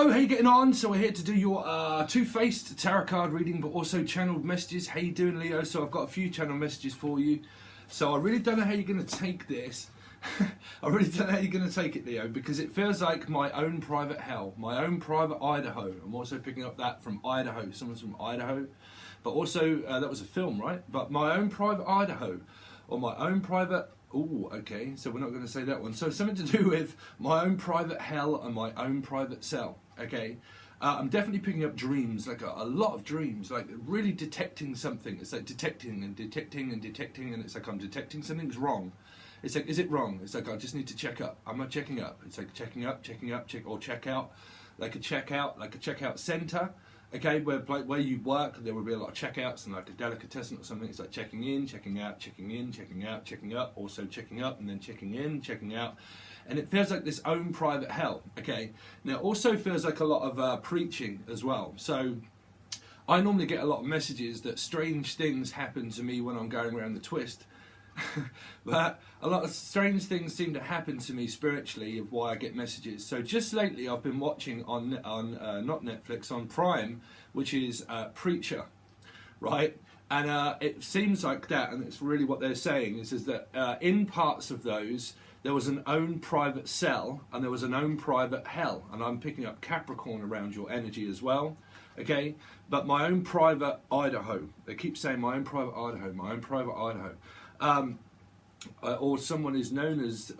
Leo, how you getting on? So we're here to do your two-faced tarot card reading, but also channeled messages. How you doing, Leo? So I've got a few channel messages for you. So I really don't know how you're going to take this. I really don't know how you're going to take it, Leo, because it feels like my own private hell, my own private Idaho. I'm also picking up that from Idaho. Someone's from Idaho. But also, that was a film, right? But my own private Idaho, or my own private... Oh, okay, so we're not going to say that one. So something to do with my own private hell and my own private cell, okay? I'm definitely picking up dreams, like a lot of dreams, like really detecting something. It's like detecting and detecting and detecting, and it's like I'm detecting something's wrong. It's like, is it wrong? It's like I just need to check up. Am I checking up? It's like checking up, check, or check out, like a checkout center. Okay, where you work, there will be a lot of checkouts and like a delicatessen or something. It's like checking in, checking out, checking in, checking out, checking up, also checking up, and then checking in, checking out. And it feels like this own private hell, okay? Now, it also feels like a lot of preaching as well. So I normally get a lot of messages that strange things happen to me when I'm going around the twist. But a lot of strange things seem to happen to me spiritually of why I get messages. So just lately I've been watching on not Netflix, on Prime, which is Preacher, right? And it seems like that, and it's really what they're saying is that in parts of those there was an own private cell and there was an own private hell, and I'm picking up Capricorn around your energy as well. Okay, but my own private Idaho, they keep saying my own private Idaho, my own private Idaho. Or someone is known as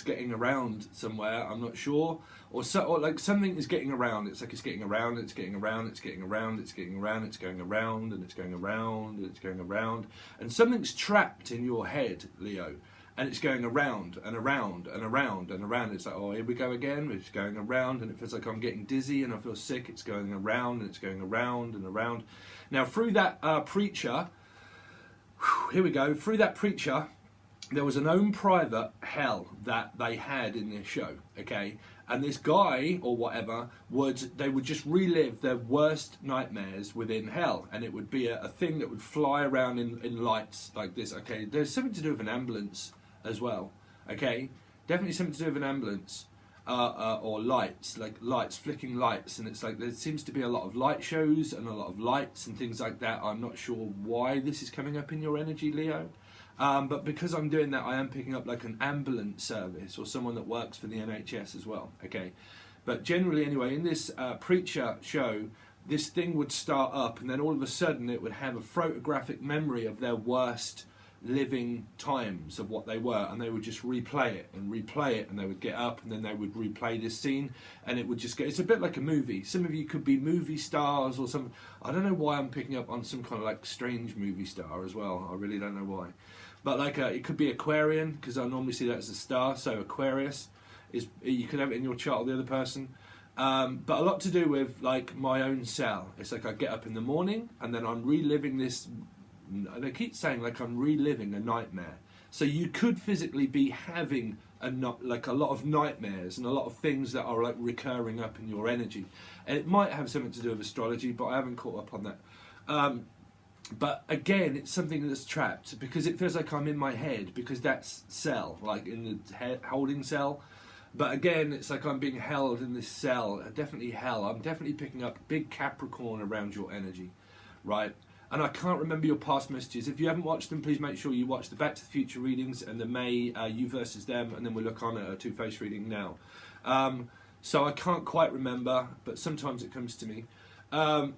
getting around somewhere, I'm not sure, or like something is getting around. It's like it's getting around, it's getting around, it's getting around, it's getting around, it's going around, and it's going around, and it's going around, and something's trapped in your head, Leo, and it's going around and around and around and around. It's like, oh, here we go again. It's going around, and it feels like I'm getting dizzy and I feel sick. It's going around and it's going around and around. Now, through that preacher. Here we go. Through that preacher, there was an own private hell that they had in this show, okay? And this guy or whatever they would just relive their worst nightmares within hell, and it would be a thing that would fly around in lights like this, okay? There's something to do with an ambulance as well, okay? Definitely something to do with an ambulance. Or lights, like lights, flicking lights, and it's like there seems to be a lot of light shows and a lot of lights and things like that. I'm not sure why this is coming up in your energy, Leo, but because I'm doing that, I am picking up like an ambulance service or someone that works for the NHS as well, okay? But generally anyway, in this preacher show, this thing would start up and then all of a sudden it would have a photographic memory of their worst living times of what they were, and they would just replay it, and they would get up and then they would replay this scene, and it would just get, it's a bit like a movie. Some of you could be movie stars or something. I don't know why I'm picking up on some kind of like strange movie star as well. I really don't know why, but like it could be Aquarian, because I normally see that as a star. So Aquarius is, you could have it in your chart or the other person. But a lot to do with like my own cell. It's like I get up in the morning and then I'm reliving this. They keep saying like I'm reliving a nightmare. So you could physically be having like a lot of nightmares and a lot of things that are like recurring up in your energy. And it might have something to do with astrology, but I haven't caught up on that. But again, it's something that's trapped because it feels like I'm in my head, because that's cell, like in the head, holding cell. But again, it's like I'm being held in this cell, definitely hell. I'm definitely picking up big Capricorn around your energy, right? And I can't remember your past messages. If you haven't watched them, please make sure you watch the Back to the Future readings and the May You versus Them, and then we'll look on at a two-face reading now. So I can't quite remember, but sometimes it comes to me. But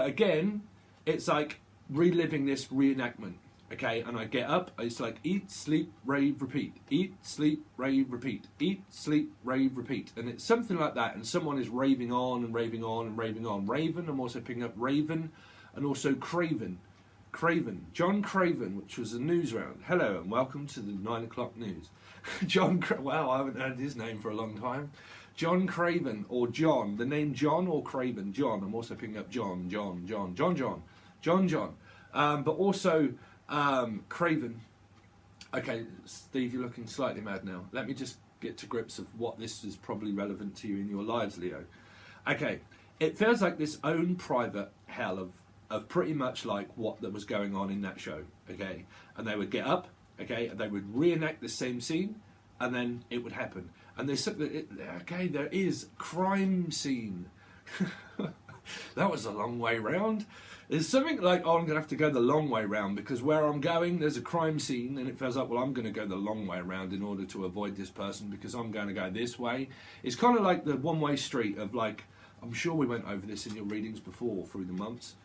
again, it's like reliving this reenactment, okay? And I get up, it's like eat, sleep, rave, repeat. Eat, sleep, rave, repeat. Eat, sleep, rave, repeat. And it's something like that, and someone is raving on and raving on and raving on. Raven, I'm also picking up Raven, and also Craven, John Craven, which was a news round. Hello and welcome to the 9 o'clock news. Wow, I haven't heard his name for a long time. John Craven, or John, the name John or Craven, John. I'm also picking up John. But also Craven. Okay, Steve, you're looking slightly mad now. Let me just get to grips of what this is probably relevant to you in your lives, Leo. Okay, it feels like this own private hell of pretty much like what that was going on in that show, okay? And they would get up, okay, and they would reenact the same scene, and then it would happen. And there's something, okay, there is crime scene. That was a long way round. There's something like, oh, I'm going to have to go the long way round because where I'm going, there's a crime scene, and it feels like, well, I'm going to go the long way round in order to avoid this person because I'm going to go this way. It's kind of like the one-way street of like, I'm sure we went over this in your readings before through the months,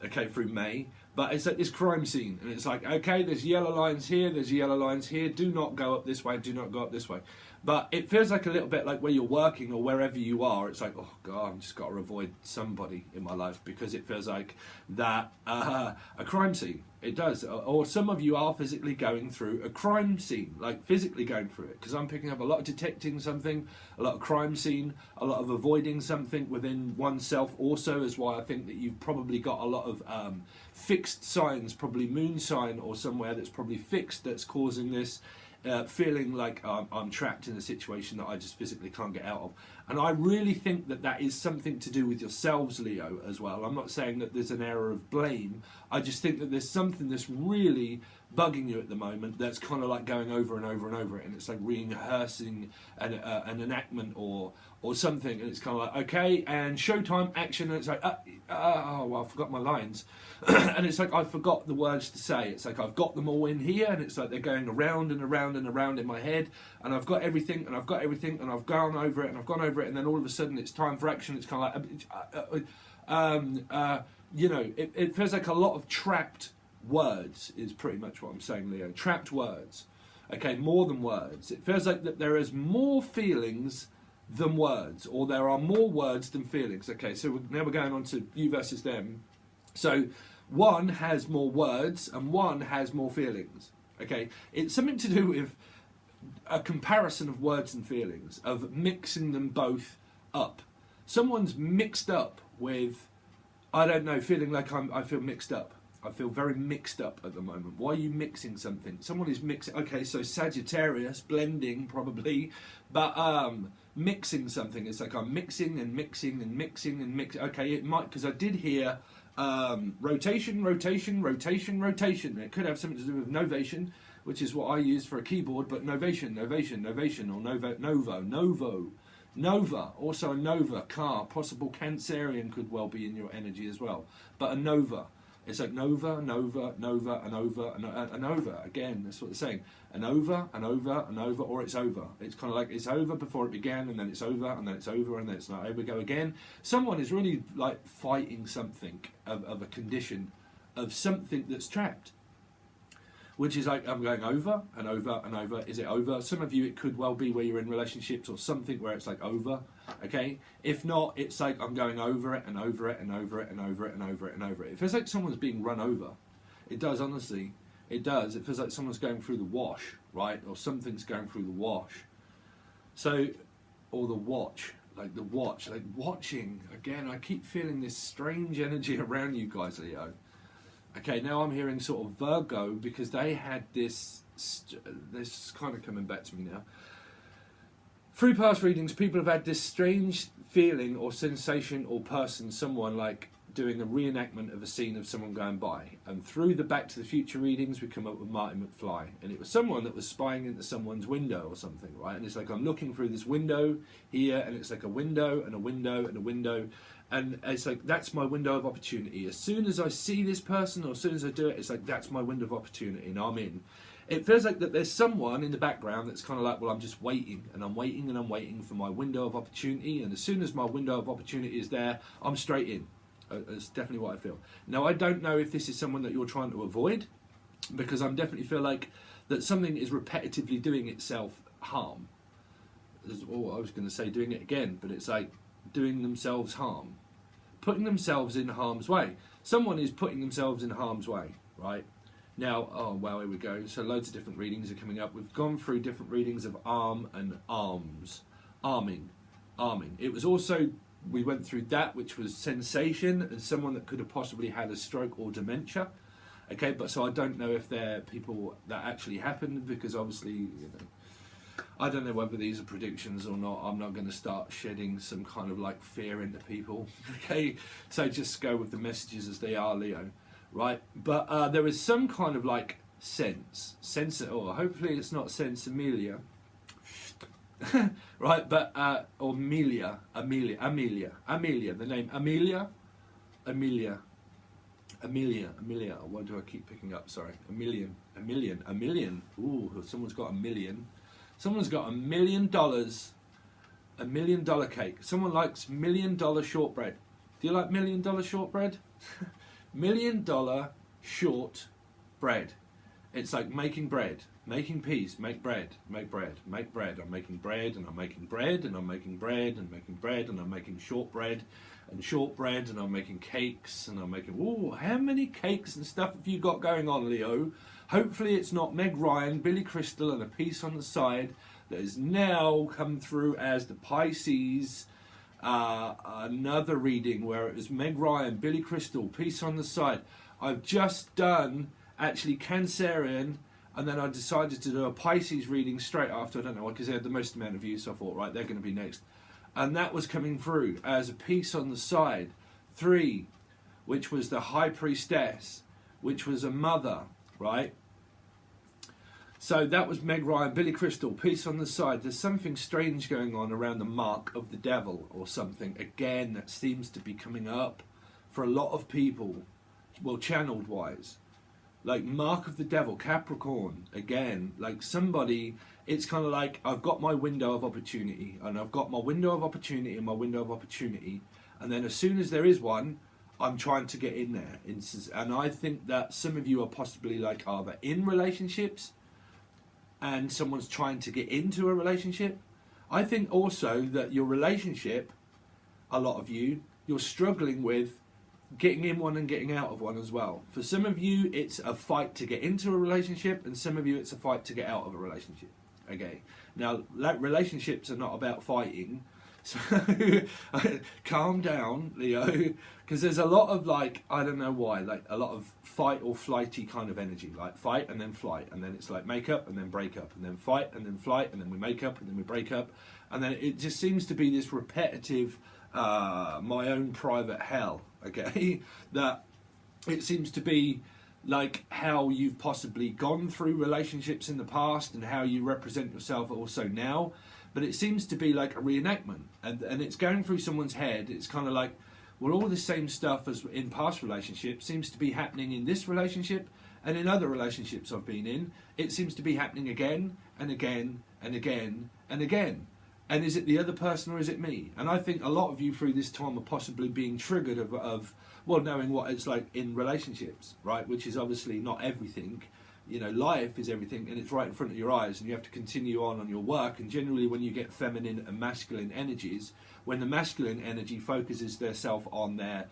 okay, through May, but it's like this crime scene, and it's like, okay, there's yellow lines here, there's yellow lines here, do not go up this way, do not go up this way. But it feels like a little bit like where you're working or wherever you are, it's like, oh God, I've just got to avoid somebody in my life because it feels like that, a crime scene. It does. Or some of you are physically going through a crime scene, like physically going through it. Because I'm picking up a lot of detecting something, a lot of crime scene, a lot of avoiding something within oneself also is why I think that you've probably got a lot of fixed signs, probably moon sign or somewhere that's probably fixed that's causing this. Feeling like I'm trapped in a situation that I just physically can't get out of. And I really think that that is something to do with yourselves, Leo, as well. I'm not saying that there's an error of blame. I just think that there's something that's really bugging you at the moment that's kind of like going over and over and over it, and it's like rehearsing an enactment or something, and it's kind of like, okay, and showtime, action, and it's like, oh, well, I forgot my lines. And it's like I forgot the words to say. It's like I've got them all in here, and it's like they're going around and around and around in my head, and I've got everything, and I've got everything, and I've gone over it, and I've gone over it, and then all of a sudden it's time for action. It's kind of like, you know, it feels like a lot of trapped words is pretty much what I'm saying, Leo. Trapped words. Okay, more than words. It feels like that there is more feelings than words, or there are more words than feelings. Okay, so now we're going on to you versus them. So one has more words and one has more feelings. Okay, it's something to do with a comparison of words and feelings, of mixing them both up. Someone's mixed up with, I don't know, feeling like I feel mixed up. I feel very mixed up at the moment. Why are you mixing something? Someone is mixing. Okay, so Sagittarius, blending probably, but mixing something. It's like I'm mixing and mixing and mixing and mixing. Okay, it might, because I did hear rotation, rotation, rotation, rotation. It could have something to do with novation, which is what I use for a keyboard, but novation, novation, novation, or nova, also a nova, car, possible Cancerian could well be in your energy as well, but a nova. It's like nova, nova, nova, an over, an over. Again, that's what they're saying. An over, or it's over. It's kind of like it's over before it began, and then it's over, and then it's over, and then it's not. Here we go again. Someone is really like fighting something of a condition, of something that's trapped. Which is like, I'm going over and over and over. Is it over? Some of you, it could well be where you're in relationships or something where it's like over, okay? If not, it's like I'm going over it and over it and over it and over it and over it and over it. It feels like someone's being run over. It does, honestly. It does. It feels like someone's going through the wash, right? Or something's going through the wash. So, or the watch, like watching. Again, I keep feeling this strange energy around you guys, Leo. Okay, now I'm hearing sort of Virgo because they had this kind of coming back to me now. Through past readings, people have had this strange feeling or sensation or person, someone like doing a reenactment of a scene of someone going by. And through the Back to the Future readings, we come up with Marty McFly. And it was someone that was spying into someone's window or something, right? And it's like I'm looking through this window here, and it's like a window and a window and a window. And it's like, that's my window of opportunity. As soon as I see this person, or as soon as I do it, it's like, that's my window of opportunity, and I'm in. It feels like that there's someone in the background that's kind of like, well, I'm just waiting, and I'm waiting, and I'm waiting for my window of opportunity, and as soon as my window of opportunity is there, I'm straight in. That's definitely what I feel. Now, I don't know if this is someone that you're trying to avoid, because I definitely feel like that something is repetitively doing itself harm. Oh, I was going to say doing it again, but it's like doing themselves harm. Putting themselves in harm's way. Someone is putting themselves in harm's way, right? Now, oh, well, here we go. So loads of different readings are coming up. We've gone through different readings of arm and arms. Arming. It was also, we went through that, which was sensation, and someone that could have possibly had a stroke or dementia. Okay, but so I don't know if they're people that actually happened, because obviously, you know, I don't know whether these are predictions or not. I'm not going to start shedding some kind of like fear into people. Okay, so just go with the messages as they are, Leo. Right? But there is some kind of like sense, or hopefully it's not sense Amelia. right? But or Amelia, the name Amelia. Why do I keep picking up? Sorry, a million. Ooh, someone's got $1 million. Someone's got $1 million. $1 million cake. Someone likes $1 million shortbread. Do you like $1 million shortbread? $1 million shortbread. It's like making bread, making peas, make bread. I'm making bread, and I'm making bread, and I'm making bread, and making bread, and I'm making shortbread, and I'm making cakes, and I'm making. Ooh, how many cakes and stuff have you got going on, Leo? Hopefully, it's not Meg Ryan, Billy Crystal, and a piece on the side that has now come through as the Pisces. Another reading where it was Meg Ryan, Billy Crystal, piece on the side. I've just done actually Cancerian, and then I decided to do a Pisces reading straight after. I don't know why, because they had the most amount of views, so I thought, right, they're going to be next. And that was coming through as a piece on the side. 3, which was the High Priestess, which was a mother, right? So that was Meg Ryan, Billy Crystal, piece on the side. There's something strange going on around the mark of the devil or something. Again, that seems to be coming up for a lot of people, well, channeled wise. Like mark of the devil, Capricorn, again, like somebody, it's kind of like I've got my window of opportunity, and I've got my window of opportunity and my window of opportunity, and then as soon as there is one, I'm trying to get in there. And I think that some of you are possibly like either in relationships and someone's trying to get into a relationship. I think also that your relationship, a lot of you, you're struggling with getting in one and getting out of one as well. For some of you, it's a fight to get into a relationship, and some of you, it's a fight to get out of a relationship. Okay, now relationships are not about fighting, so calm down, Leo, because there's a lot of like, I don't know why, like a lot of fight or flighty kind of energy, like fight and then flight, and then it's like make up and then break up, and then fight and then flight, and then we make up and then we break up, and then it just seems to be this repetitive my own private hell, okay, that it seems to be like how you've possibly gone through relationships in the past and how you represent yourself also now, but it seems to be like a reenactment, and it's going through someone's head. It's kind of like, well, all the same stuff as in past relationships seems to be happening in this relationship, and in other relationships I've been in, it seems to be happening again and again and again and again. And is it the other person or is it me? And I think a lot of you through this time are possibly being triggered of well, knowing what it's like in relationships, right? Which is obviously not everything. You know, life is everything, and it's right in front of your eyes, and you have to continue on your work. And generally when you get feminine and masculine energies, when the masculine energy focuses their self on their...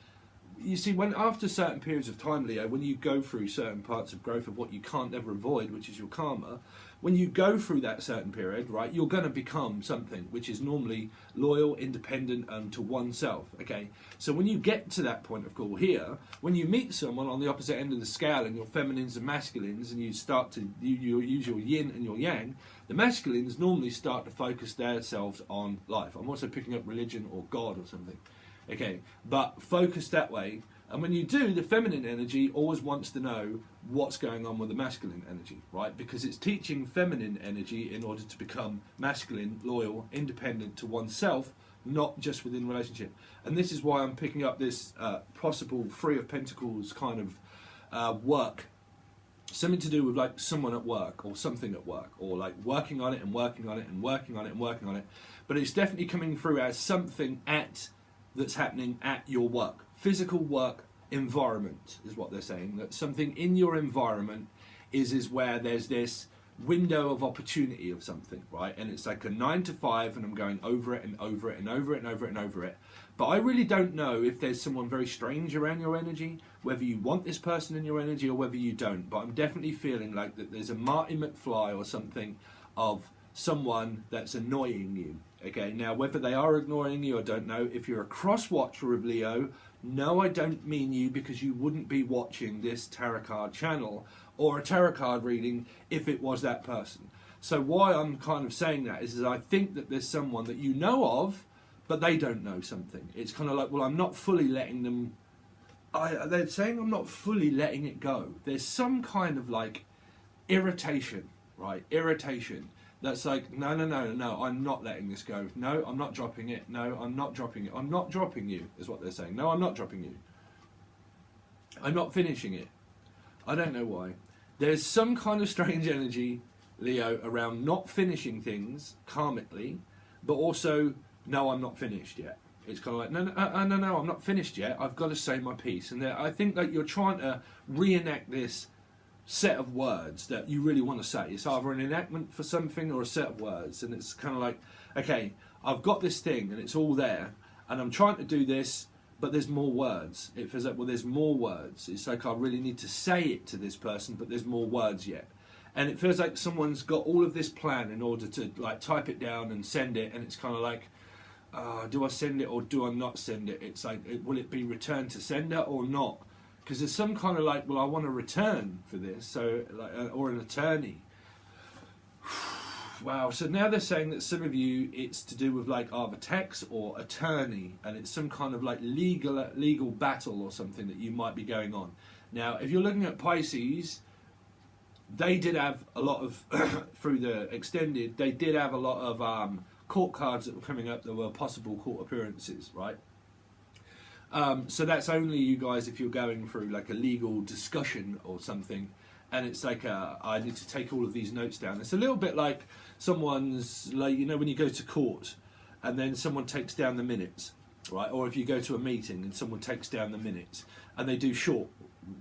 You see, when after certain periods of time, Leo, when you go through certain parts of growth of what you can't ever avoid, which is your karma, when you go through that certain period, right, you're going to become something which is normally loyal, independent, and to oneself, okay? So when you get to that point of call here, when you meet someone on the opposite end of the scale and your feminines and masculines, and you start to you use your yin and your yang, the masculines normally start to focus themselves on life. I'm also picking up religion or God or something. Okay, but focus that way, and when you do, the feminine energy always wants to know what's going on with the masculine energy, right? Because it's teaching feminine energy in order to become masculine, loyal, independent to oneself, not just within relationship. And this is why I'm picking up this possible Three of Pentacles kind of work, something to do with like someone at work or something at work, or like working on it and working on it and working on it and working on it. But it's definitely coming through as something that's happening at your work. Physical work environment is what they're saying. That something in your environment is where there's this window of opportunity of something, right? And it's like a 9 to 5, and I'm going over it and over it and over it and over it and over it. But I really don't know if there's someone very strange around your energy, whether you want this person in your energy or whether you don't. But I'm definitely feeling like that there's a Marty McFly or something of someone that's annoying you. Okay, now whether they are ignoring you, I don't know. If you're a cross-watcher of Leo, no, I don't mean you, because you wouldn't be watching this tarot card channel or a tarot card reading if it was that person. So why I'm kind of saying that is I think that there's someone that you know of, but they don't know something. It's kind of like, well, I'm not fully letting them... they're saying I'm not fully letting it go. There's some kind of like irritation, right? Irritation That's like, no, no, no, no, I'm not letting this go. No, I'm not dropping it. No, I'm not dropping it. I'm not dropping you, is what they're saying. No, I'm not dropping you. I'm not finishing it. I don't know why. There's some kind of strange energy, Leo, around not finishing things karmically, but also, no, I'm not finished yet. It's kind of like, no, I'm not finished yet. I've got to say my piece. And I think that you're trying to reenact this set of words that you really want to say. It's either an enactment for something or a set of words, and it's kind of like, okay, I've got this thing and it's all there, and I'm trying to do this, but there's more words. It feels like, well, there's more words. It's like I really need to say it to this person, but there's more words yet. And it feels like someone's got all of this plan in order to like type it down and send it, and it's kind of like, do I send it or do I not send it? It's like, will it be returned to sender or not? Because there's some kind of like, well, I want a return for this, so like, or an attorney. Wow. So now they're saying that some of you, it's to do with like either tax or attorney, and it's some kind of like legal battle or something that you might be going on. Now, if you're looking at Pisces, they did have a lot of through the extended. They did have a lot of court cards that were coming up that were possible court appearances, right? So that's only you guys if you're going through like a legal discussion or something, and it's like I need to take all of these notes down. It's a little bit like someone's, like, you know, when you go to court and then someone takes down the minutes, right? Or if you go to a meeting and someone takes down the minutes and they do short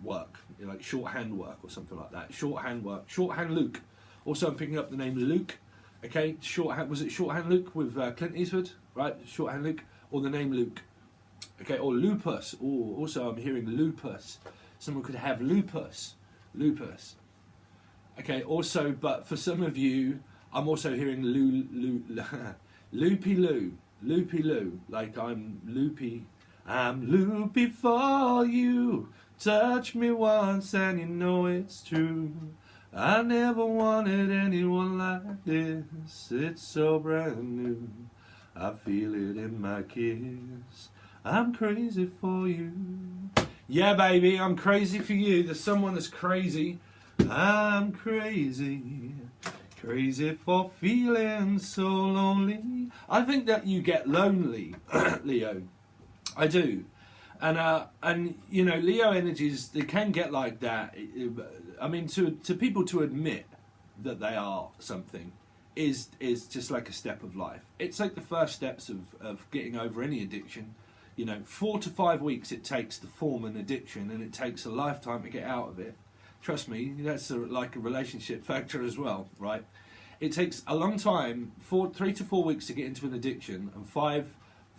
work, you know, like shorthand work or something like that. Shorthand work, shorthand Luke. Also, I'm picking up the name Luke. Okay, shorthand, was it shorthand Luke with Clint Eastwood, right? Shorthand Luke, or the name Luke. Okay, or lupus. Oh, also I'm hearing lupus. Someone could have lupus. Lupus. Okay, also, but for some of you, I'm also hearing loopy loo. Loopy loo. Like I'm loopy. I'm loopy for you. Touch me once and you know it's true. I never wanted anyone like this. It's so brand new. I feel it in my kiss. I'm crazy for you. Yeah, baby, I'm crazy for you. There's someone that's crazy. I'm crazy. Crazy for feeling so lonely. I think that you get lonely, Leo. I do. And you know, Leo energies, they can get like that. I mean, to people to admit that they are something is just like a step of life. It's like the first steps of getting over any addiction. You know, 4 to 5 weeks it takes to form an addiction, and it takes a lifetime to get out of it. Trust me, that's like a relationship factor as well, right? It takes a long time, 3 to 4 weeks to get into an addiction, and 4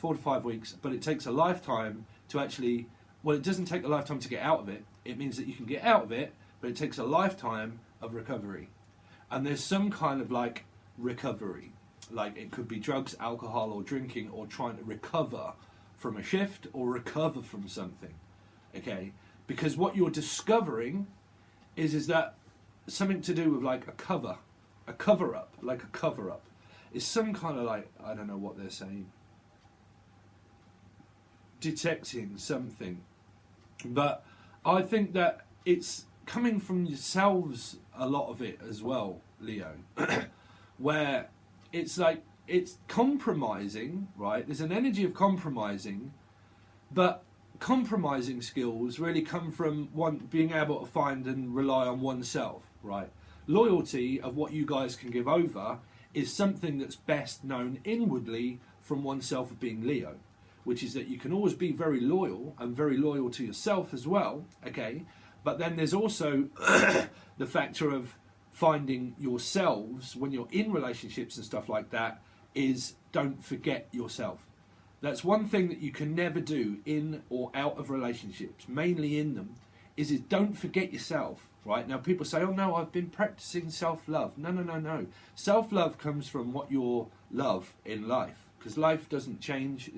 to 5 weeks, but it takes a lifetime to actually, well, it doesn't take a lifetime to get out of it. It means that you can get out of it, but it takes a lifetime of recovery. And there's some kind of like recovery. Like it could be drugs, alcohol, or drinking, or trying to recover from a shift or recover from something. Okay? Because what you're discovering is that something to do with like a cover-up, like a cover-up. It's some kind of like, I don't know what they're saying, detecting something. But I think that it's coming from yourselves, a lot of it as well, Leo, where it's like, it's compromising, right? There's an energy of compromising, but compromising skills really come from one being able to find and rely on oneself, right? Loyalty of what you guys can give over is something that's best known inwardly from oneself of being Leo, which is that you can always be very loyal and very loyal to yourself as well, okay? But then there's also the factor of finding yourselves when you're in relationships and stuff like that, is don't forget yourself. That's one thing that you can never do in or out of relationships, mainly in them, is don't forget yourself, right? Now people say, oh no, I've been practicing self-love. No. Self-love comes from what you love in life, because life doesn't change, it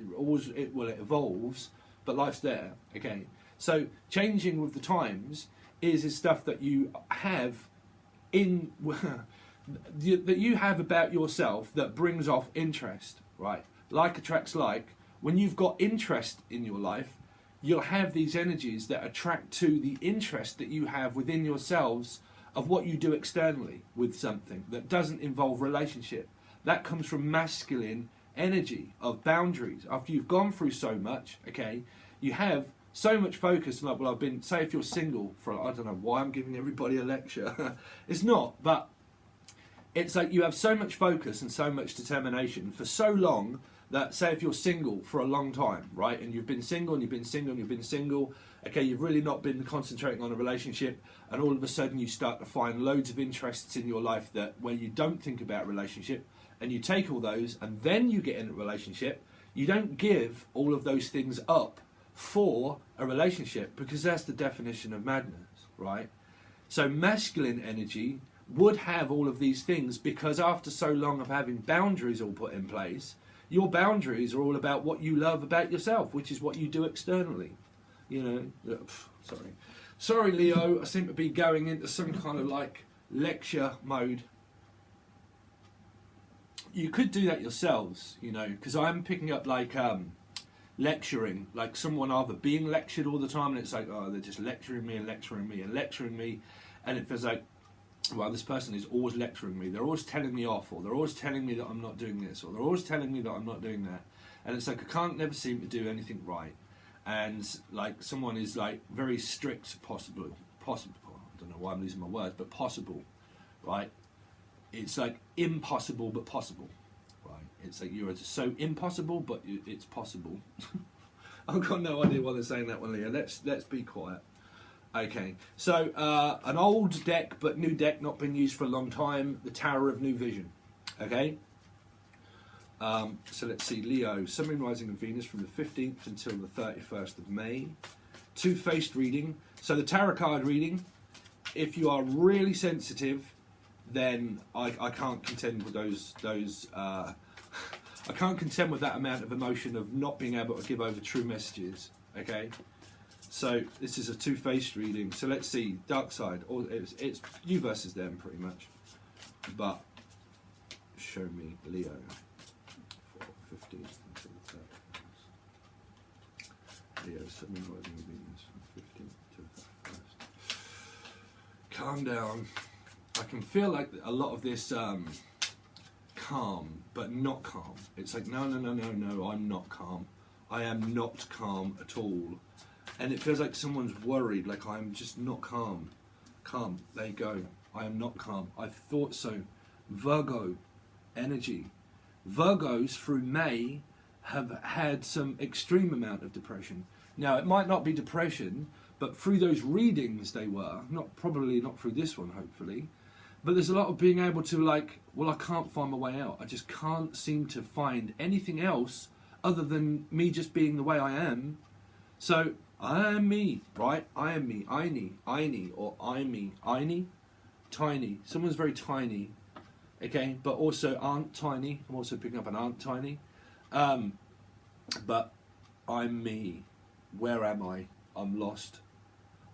evolves, but life's there, okay? So changing with the times is stuff that you have in that you have about yourself that brings off interest, right? Like attracts like. When you've got interest in your life, you'll have these energies that attract to the interest that you have within yourselves of what you do externally with something that doesn't involve relationship. That comes from masculine energy of boundaries. After you've gone through so much, okay, you have so much focus. Like, well, I've been, say if you're single for, I don't know why I'm giving everybody a lecture. It's not, but it's like you have so much focus and so much determination for so long that, say if you're single for a long time, right, and you've been single and you've been single and you've been single, okay, you've really not been concentrating on a relationship, and all of a sudden you start to find loads of interests in your life that where you don't think about relationship, and you take all those and then you get in a relationship, you don't give all of those things up for a relationship, because that's the definition of madness, right? So masculine energy would have all of these things, because after so long of having boundaries all put in place, your boundaries are all about what you love about yourself, which is what you do externally. You know, sorry Leo, I seem to be going into some kind of like lecture mode. You could do that yourselves, you know, because I'm picking up like lecturing, like someone either being lectured all the time, and it's like, oh, they're just lecturing me and lecturing me and lecturing me, and it feels like, well, this person is always lecturing me, they're always telling me off, or they're always telling me that I'm not doing this, or they're always telling me that I'm not doing that, and it's like I can't never seem to do anything right, and like someone is like very strict, possible, I don't know why I'm losing my words, but possible, right? It's like impossible but possible, right? It's like you're so impossible but it's possible. I've got no idea why they're saying that one, Leo. Let's be quiet. Okay, so an old deck but new deck, not been used for a long time, the Tower of New Vision. Okay, so let's see, Leo, Sun, Moon, Rising and Venus from the 15th until the 31st of May. Two-faced reading. So the tarot card reading, if you are really sensitive, then I can't contend with those I can't contend with that amount of emotion of not being able to give over true messages. Okay, so this is a two-faced reading. So let's see, dark side, or it's you versus them pretty much. But show me Leo for 15th until the 31st. Leo, Sun, Moon, Rising and Venus from 15th to 31st. Calm down. I can feel like a lot of this calm, but not calm. It's like, no, I'm not calm. I am not calm at all. And it feels like someone's worried, like I'm just not calm. Calm, there you go. I am not calm. I thought so. Virgo energy. Virgos through May have had some extreme amount of depression. Now, it might not be depression, but through those readings they were. Probably not through this one, hopefully. But there's a lot of being able to like, well, I can't find my way out. I just can't seem to find anything else other than me just being the way I am. So I am me, right? I am me, I-ni, or I me, I-ni, tiny. Someone's very tiny, okay? But also aren't tiny. I'm also picking up an aren't tiny. But I'm me. Where am I? I'm lost.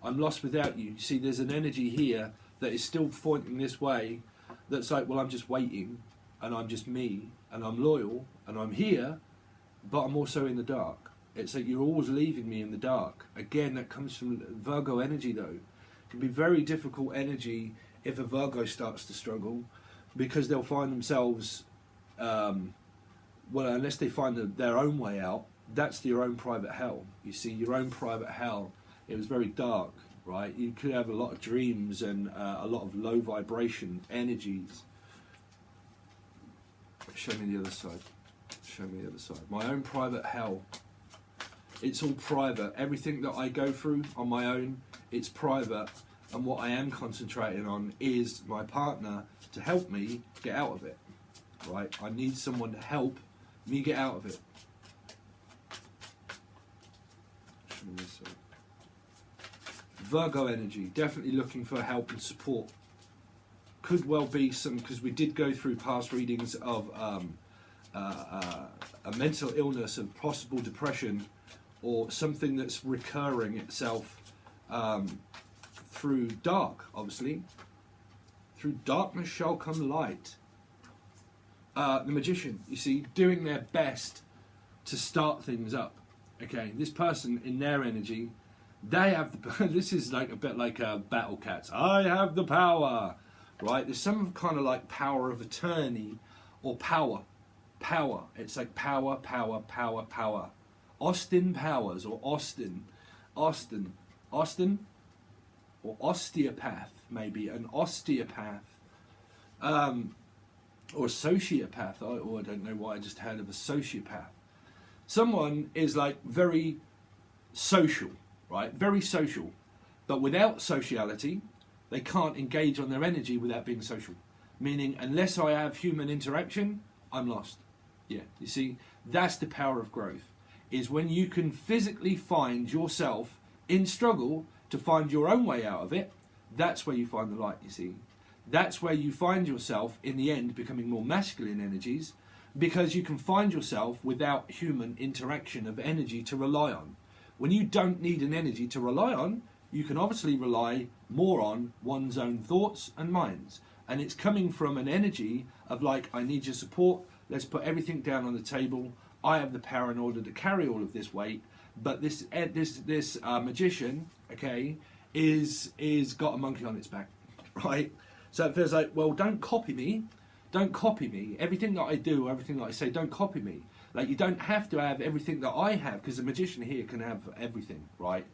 I'm lost without you. You see, there's an energy here that is still pointing this way, that's like, well, I'm just waiting, and I'm just me, and I'm loyal, and I'm here, but I'm also in the dark. It's like you're always leaving me in the dark. Again, that comes from Virgo energy, though. It can be very difficult energy if a Virgo starts to struggle, because they'll find themselves, well, unless they find their own way out, that's your own private hell. You see, your own private hell, it was very dark. Right, you could have a lot of dreams and a lot of low vibration energies. Show me the other side. Show me the other side. My own private hell. It's all private. Everything that I go through on my own, it's private. And what I am concentrating on is my partner to help me get out of it. Right, I need someone to help me get out of it. Show me this side. Virgo energy, definitely looking for help and support. Could well be some, because we did go through past readings of a mental illness, of possible depression, or something that's recurring itself through dark, obviously. Through darkness shall come light. The magician, you see, doing their best to start things up. Okay, this person in their energy, They have the, this is like a bit like Battle Cats. I have the power, right? There's some kind of like power of attorney or power. Power. It's like power, power, power, power. Austin Powers or Austin. Or osteopath, maybe. An osteopath. Or a sociopath. I don't know why I just heard of a sociopath. Someone is like very social, right? Very social. But without sociality, they can't engage on their energy without being social. Meaning, unless I have human interaction, I'm lost. Yeah, you see, that's the power of growth. Is when you can physically find yourself in struggle to find your own way out of it, that's where you find the light, you see. That's where you find yourself, in the end, becoming more masculine energies, because you can find yourself without human interaction of energy to rely on. When you don't need an energy to rely on, you can obviously rely more on one's own thoughts and minds. And it's coming from an energy of like, I need your support, let's put everything down on the table, I have the power in order to carry all of this weight, but this magician, okay, is got a monkey on its back, right? So it feels like, well, don't copy me. Don't copy me. Everything that I do, everything that I say, don't copy me. Like, you don't have to have everything that I have, because the magician here can have everything, right?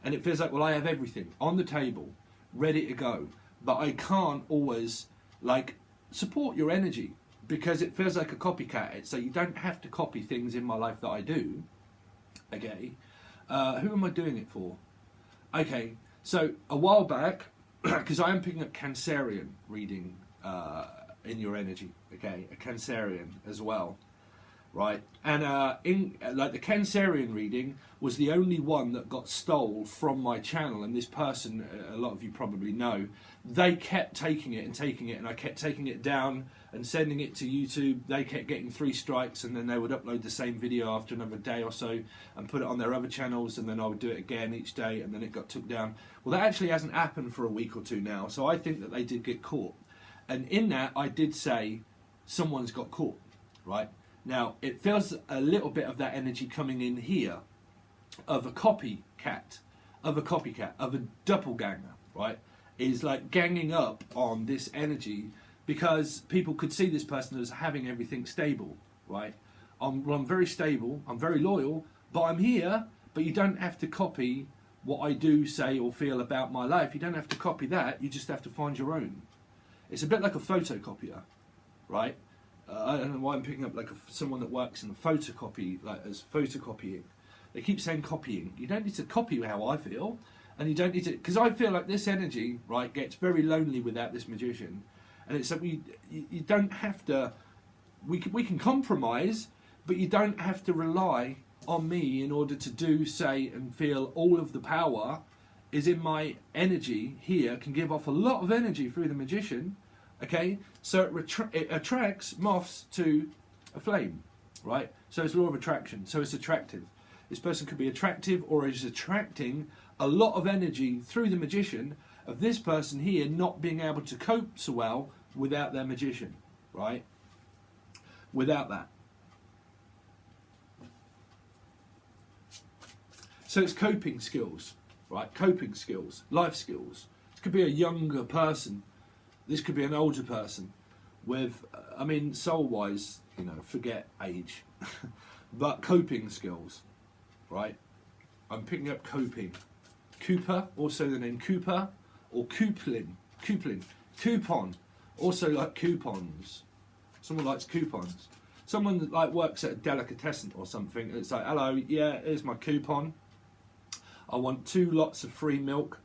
And it feels like, well, I have everything on the table, ready to go. But I can't always, like, support your energy, because it feels like a copycat. It's like, you don't have to copy things in my life that I do, okay? Who am I doing it for? Okay, so a while back, because I am picking up Cancerian reading in your energy, okay, a Cancerian as well, right? And in like the Cancerian reading was the only one that got stole from my channel, and this person, a lot of you probably know, they kept taking it, and I kept taking it down and sending it to YouTube. They kept getting 3 strikes, and then they would upload the same video after another day or so and put it on their other channels, and then I would do it again each day, and then it got took down. Well, that actually hasn't happened for a week or two now, so I think that they did get caught. And in that, I did say, someone's got caught, right? Now, it feels a little bit of that energy coming in here of a copycat, of a doppelganger, right? Is like ganging up on this energy because people could see this person as having everything stable, right? I'm very stable, I'm very loyal, but I'm here, but you don't have to copy what I do, say, or feel about my life. You don't have to copy that, you just have to find your own. It's a bit like a photocopier, right? I don't know why I'm picking up like someone that works in the photocopy, like as photocopying. They keep saying copying. You don't need to copy how I feel, and you don't need to, because I feel like this energy, right, gets very lonely without this magician, and it's like you don't have to. We can compromise, but you don't have to rely on me in order to do, say, and feel all of the power is in my energy here. Can give off a lot of energy through the magician. Okay, so it attracts moths to a flame, right? So it's law of attraction, so it's attractive. This person could be attractive or is attracting a lot of energy through the magician of this person here not being able to cope so well without their magician, right? Without that. So it's coping skills, right? Coping skills, life skills. This could be a younger person. This could be an older person with, I mean, soul-wise, you know, forget age, but coping skills, right? I'm picking up coping. Cooper, also the name Cooper, or Coupon, also like coupons. Someone likes coupons. Someone that like works at a delicatessen or something, it's like, hello, yeah, here's my coupon. I want 2 lots of free milk.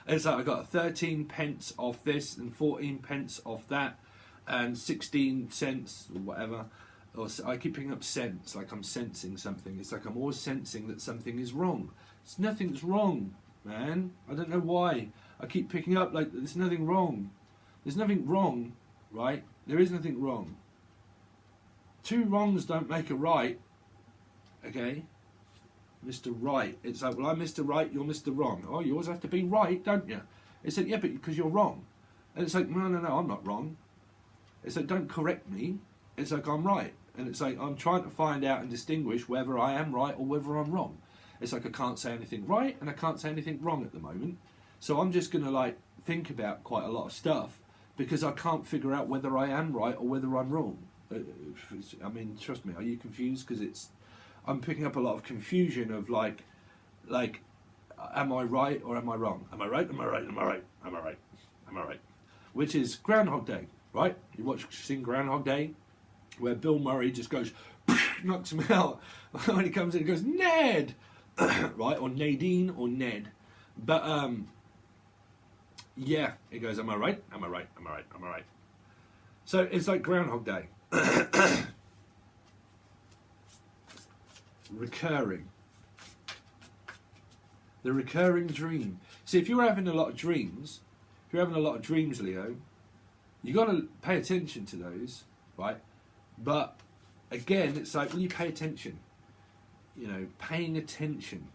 It's like I got 13 pence off this and 14 pence off that and 16 cents or whatever. Or I keep picking up cents, like I'm sensing something. It's like I'm always sensing that something is wrong. Nothing's wrong, man. I don't know why. I keep picking up like there's nothing wrong. There's nothing wrong, right? There is nothing wrong. 2 wrongs don't make a right, okay? Mr. Right. It's like, well, I'm Mr. Right, you're Mr. Wrong. Oh, you always have to be right, don't you? It's like, yeah, but because you're wrong. And it's like, no, I'm not wrong. It's like, don't correct me. It's like, I'm right. And it's like, I'm trying to find out and distinguish whether I am right or whether I'm wrong. It's like I can't say anything right and I can't say anything wrong at the moment. So I'm just going to like think about quite a lot of stuff because I can't figure out whether I am right or whether I'm wrong. I mean, trust me, are you confused? Because I'm picking up a lot of confusion of like, am I right or am I wrong? Am I right? Am I right? Am I right? Am I right? Am I right? Which is Groundhog Day, right? You seen Groundhog Day, where Bill Murray just goes, knocks him out. When he comes in, he goes, Ned! Right? Or Nadine or Ned. But, yeah, he goes, am I right? Am I right? Am I right? Am I right? So it's like Groundhog Day. Recurring. The recurring dream. See, if you're having a lot of dreams, Leo, you got to pay attention to those, right? But again, it's like, will you pay attention? You know, paying attention.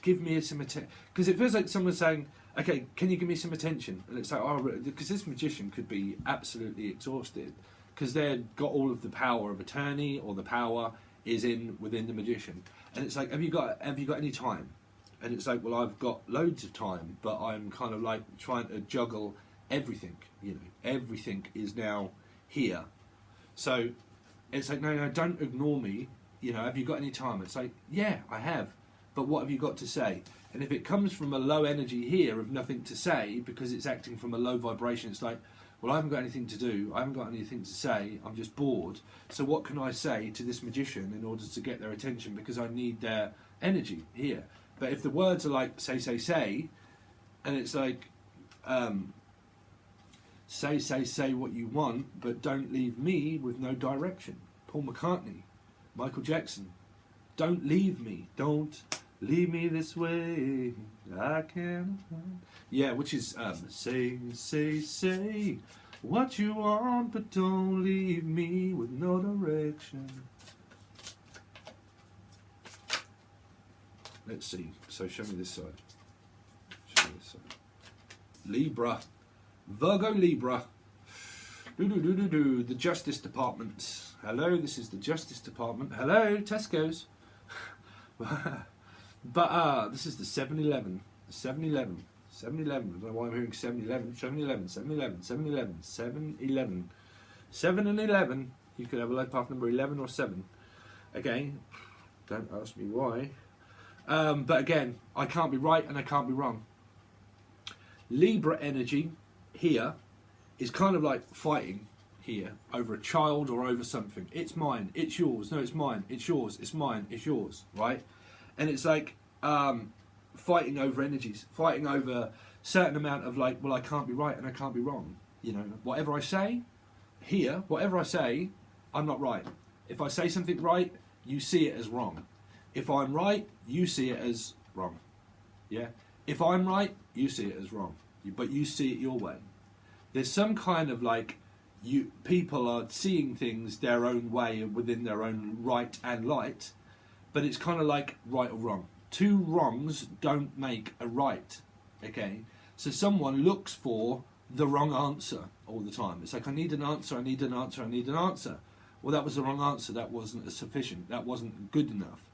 Give me some attention. Because it feels like someone's saying, okay, can you give me some attention? And it's like, oh, because this magician could be absolutely exhausted because they've got all of the power of attorney, or the power is within the magician. And it's like, have you got any time? And it's like, well, I've got loads of time, but I'm kind of like trying to juggle everything. You know, everything is now here. So it's like, no, don't ignore me. You know, have you got any time? It's like, yeah, I have. But what have you got to say? And if it comes from a low energy here of nothing to say because it's acting from a low vibration, it's like, well, I haven't got anything to do. I haven't got anything to say. I'm just bored. So what can I say to this magician in order to get their attention? Because I need their energy here. But if the words are like, say, and it's like, say what you want, but don't leave me with no direction. Paul McCartney, Michael Jackson, don't leave me. Don't leave me this way. I can't. Yeah, which is, say what you want, but don't leave me with no direction. Let's see. So show me this side. Show me this side. Libra. Virgo Libra. The Justice Department. Hello, this is the Justice Department. Hello, Tesco's. But this is the 7-Eleven. The 7-Eleven. 7-Eleven. I don't know why I'm hearing 7-Eleven. 7-Eleven. 7-Eleven. 7-Eleven. 7-Eleven. 7 and 11. You could have a life path number 11 or 7. Okay. Don't ask me why. But again, I can't be right and I can't be wrong. Libra energy here is kind of like fighting here over a child or over something. It's mine, it's yours, no, it's mine, it's yours, it's mine, it's yours, right? And it's like fighting over energies, fighting over a certain amount of like, well, I can't be right and I can't be wrong. You know, whatever I say here, whatever I say, I'm not right. If I say something right, you see it as wrong. If I'm right, you see it as wrong. Yeah? If I'm right, you see it as wrong. But you see it your way. There's some kind of like, people are seeing things their own way within their own right and light, but it's kind of like right or wrong. Two wrongs don't make a right. Okay? So someone looks for the wrong answer all the time. It's like, I need an answer, I need an answer, I need an answer. Well, that was the wrong answer. That wasn't sufficient. That wasn't good enough.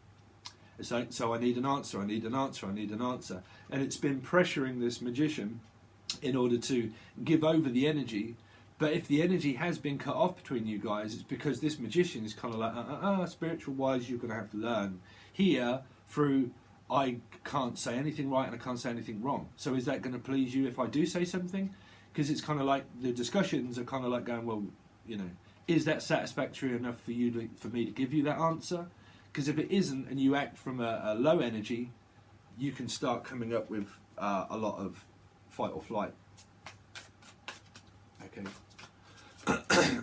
It's like, so I need an answer, I need an answer, I need an answer. And it's been pressuring this magician in order to give over the energy. But if the energy has been cut off between you guys, it's because this magician is kind of like, spiritual wise, you're going to have to learn here through, I can't say anything right and I can't say anything wrong. So is that going to please you if I do say something? Because it's kind of like, the discussions are kind of like going, well, you know, is that satisfactory enough for you for me to give you that answer? Because if it isn't and you act from a low energy, you can start coming up with a lot of fight or flight. Okay.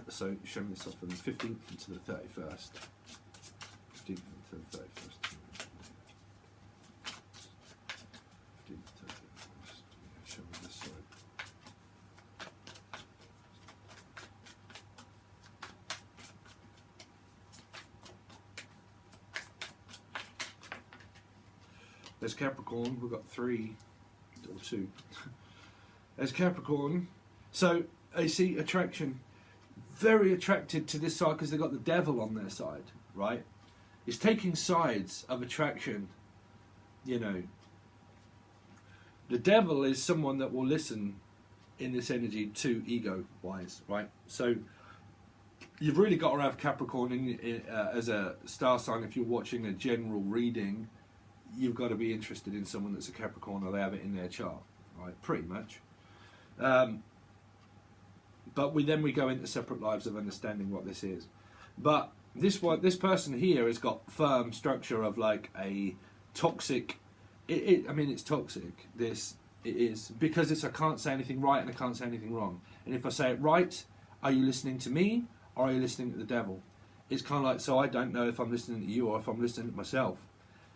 So show me this off from the 15th to the 31st. 15th to the 31st. 15th to the 31st. Show me this side. There's Capricorn, we've got 3 or 2. There's Capricorn. So I see attraction, very attracted to this side because they've got the devil on their side, right? It's taking sides of attraction you know, the devil is someone that will listen in this energy to ego-wise, right? So you've really got to have Capricorn as a star sign. If you're watching a general reading, you've got to be interested in someone that's a Capricorn, or they have it in their chart, right? Pretty much. But we go into separate lives of understanding what this is. But this person here has got firm structure of like a toxic. I mean, it's toxic. It is because it's I can't say anything right and I can't say anything wrong. And if I say it right, are you listening to me or are you listening to the devil? It's kind of like, so I don't know if I'm listening to you or if I'm listening to myself.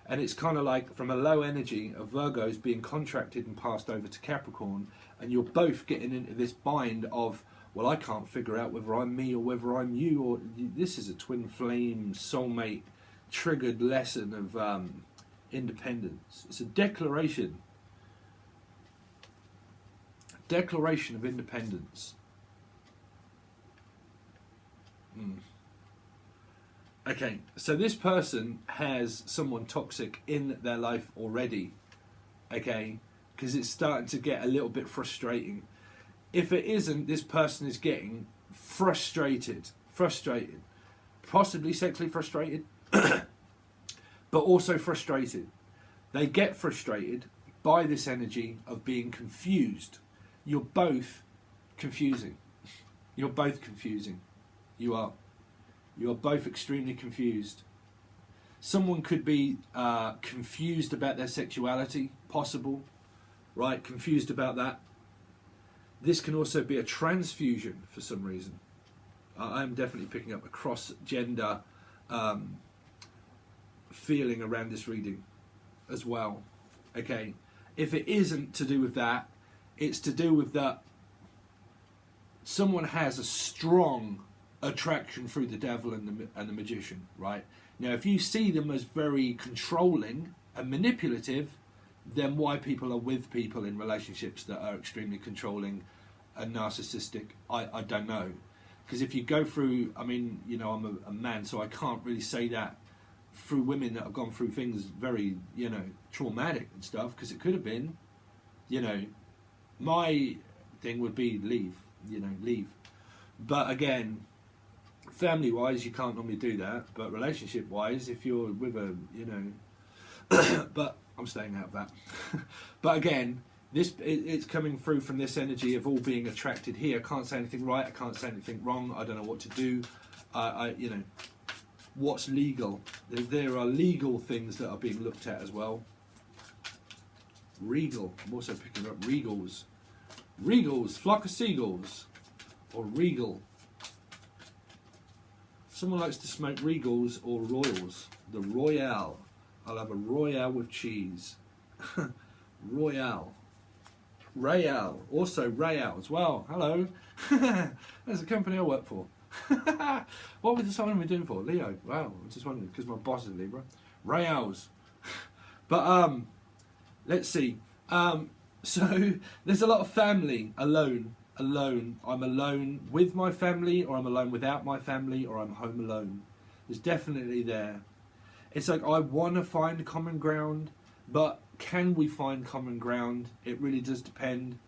And it's kind of like from a low energy of Virgos being contracted and passed over to Capricorn, and you're both getting into this bind of, well, I can't figure out whether I'm me or whether I'm you, or this is a twin flame soulmate triggered lesson of independence. It's a declaration of independence. Okay, so this person has someone toxic in their life already, okay, because it's starting to get a little bit frustrating. If it isn't, this person is getting frustrated, possibly sexually frustrated, but also frustrated. They get frustrated by this energy of being confused. You're both confusing. You're both confusing. You are both extremely confused. Someone could be confused about their sexuality, possible, right? Confused about that. This can also be a transfusion for some reason. I'm definitely picking up a cross-gender feeling around this reading as well. Okay, if it isn't to do with that, it's to do with that someone has a strong attraction through the devil and the magician, right? Now, if you see them as very controlling and manipulative, then why people are with people in relationships that are extremely controlling and narcissistic, I don't know. Because if you go through, I mean, you know, I'm a man, so I can't really say that through women that have gone through things very, you know, traumatic and stuff, because it could have been, you know, my thing would be leave. But again, family-wise, you can't normally do that, but relationship-wise, if you're with a, you know, but I'm staying out of that. But again, it's coming through from this energy of all being attracted here. I can't say anything right, I can't say anything wrong, I don't know what to do. You know, what's legal? There are legal things that are being looked at as well. Regal, I'm also picking up regals. Regals, flock of seagulls, or regal. Someone likes to smoke regals or royals. The Royale. I'll have a Royale with cheese. Royale. Royale. Also Royale as well. Hello. There's a company I work for. What was the sign we're doing for? Leo. Wow. I just wondered because my boss is Libra. Royales. But let's see. So there's a lot of family alone. I'm alone with my family, or I'm alone without my family, or I'm home alone. There's definitely there. It's like I want to find common ground, but can we find common ground? It really does depend,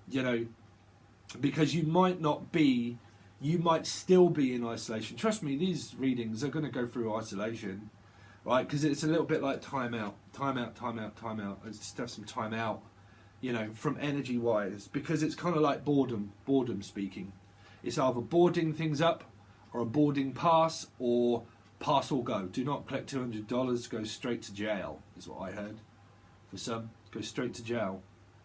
you know, because you might still be in isolation. Trust me, these readings are going to go through isolation, right? Because it's a little bit like time out. Let's just have some time out, you know, from energy wise, because it's kind of like boredom speaking. It's either boarding things up or a boarding pass, or pass or go. Do not collect $200, go straight to jail, is what I heard. For some, go straight to jail,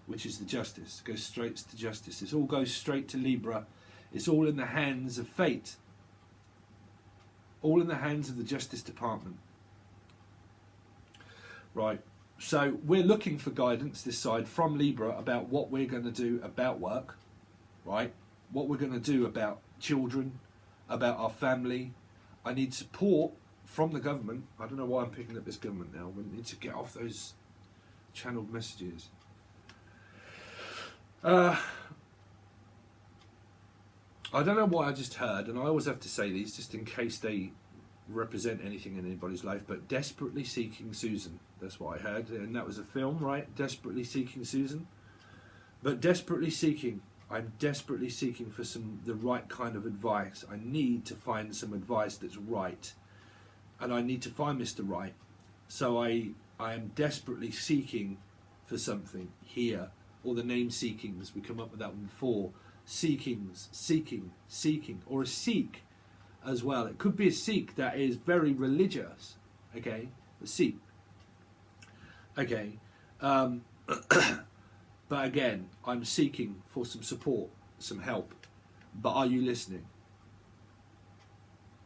which is the justice. Go straight to justice. It all goes straight to Libra. It's all in the hands of fate. All in the hands of the Justice Department. Right. So we're looking for guidance this side from Libra about what we're going to do about work, right? What we're going to do about children, about our family. I need support from the government. I don't know why I'm picking up this government now. We need to get off those channeled messages. I don't know what I just heard, and I always have to say these just in case they represent anything in anybody's life, but desperately seeking Susan. That's what I heard, and that was a film, right? Desperately seeking Susan. But desperately seeking, I'm desperately seeking for the right kind of advice. I need to find some advice that's right, and I need to find Mr. Right. So I am desperately seeking for something here, or the name seekings. We come up with that one before. Seekings, seeking, seeking, or a seek as well. It could be a Sikh that is very religious, okay, a Sikh, okay, but again, I'm seeking for some support, some help, but are you listening?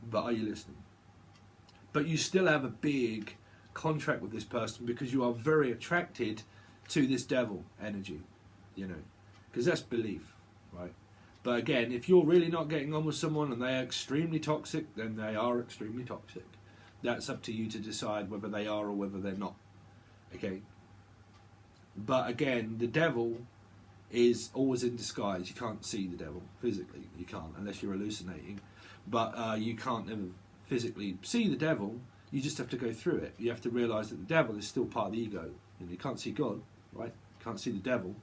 But are you listening? But you still have a big contract with this person because you are very attracted to this devil energy, you know, because that's belief, right? But again, if you're really not getting on with someone and they are extremely toxic, then they are extremely toxic. That's up to you to decide whether they are or whether they're not. Okay? But again, the devil is always in disguise. You can't see the devil physically. You can't, unless you're hallucinating. But you can't ever physically see the devil. You just have to go through it. You have to realise that the devil is still part of the ego. You can't see God, right? You can't see the devil.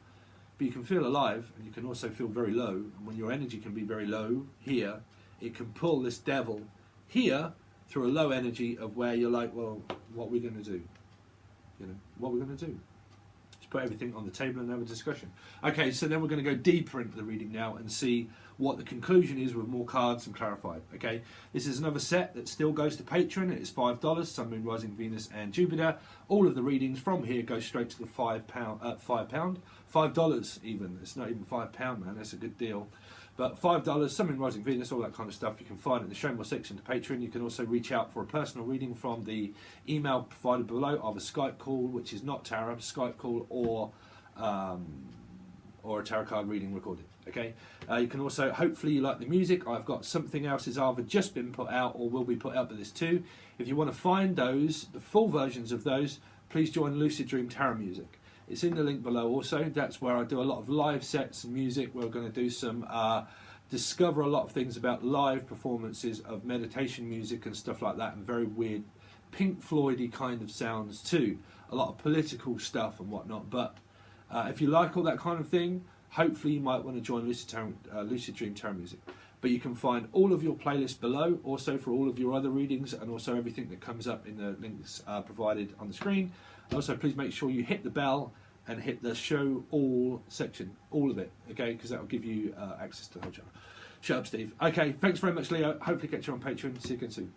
But you can feel alive, and you can also feel very low. And when your energy can be very low here, it can pull this devil here through a low energy of where you're like, well, what are we going to do? You know, what are we going to do? Just put everything on the table and have a discussion. Okay, so then we're going to go deeper into the reading now and see what the conclusion is with more cards and clarified. Okay, this is another set that still goes to Patron. It is $5. Sun, Moon, Rising, Venus, and Jupiter. All of the readings from here go straight to the $5 even. It's not even £5, man. That's a good deal. But $5, Sun, Moon, Rising, Venus, all that kind of stuff you can find in the Show More section to Patreon. You can also reach out for a personal reading from the email provided below, either Skype call, which is not tarot, Skype call, or a tarot card reading recorded. Okay, you can also, hopefully you like the music. I've got something else has either just been put out or will be put out with this too. If you want to find those, the full versions of those, please join Lucid Dream Tarot Music. It's in the link below also. That's where I do a lot of live sets and music. We're going to do some, discover a lot of things about live performances of meditation music and stuff like that, and very weird Pink Floyd-y kind of sounds too. A lot of political stuff and whatnot. But if you like all that kind of thing, hopefully you might want to join Lucid Dream Tarot Music. But you can find all of your playlists below, also for all of your other readings, and also everything that comes up in the links provided on the screen. Also, please make sure you hit the bell and hit the show all section, all of it, okay? Because that will give you access to the whole channel. Shut up, Steve. Okay, thanks very much, Leo. Hopefully catch you on Patreon. See you again soon.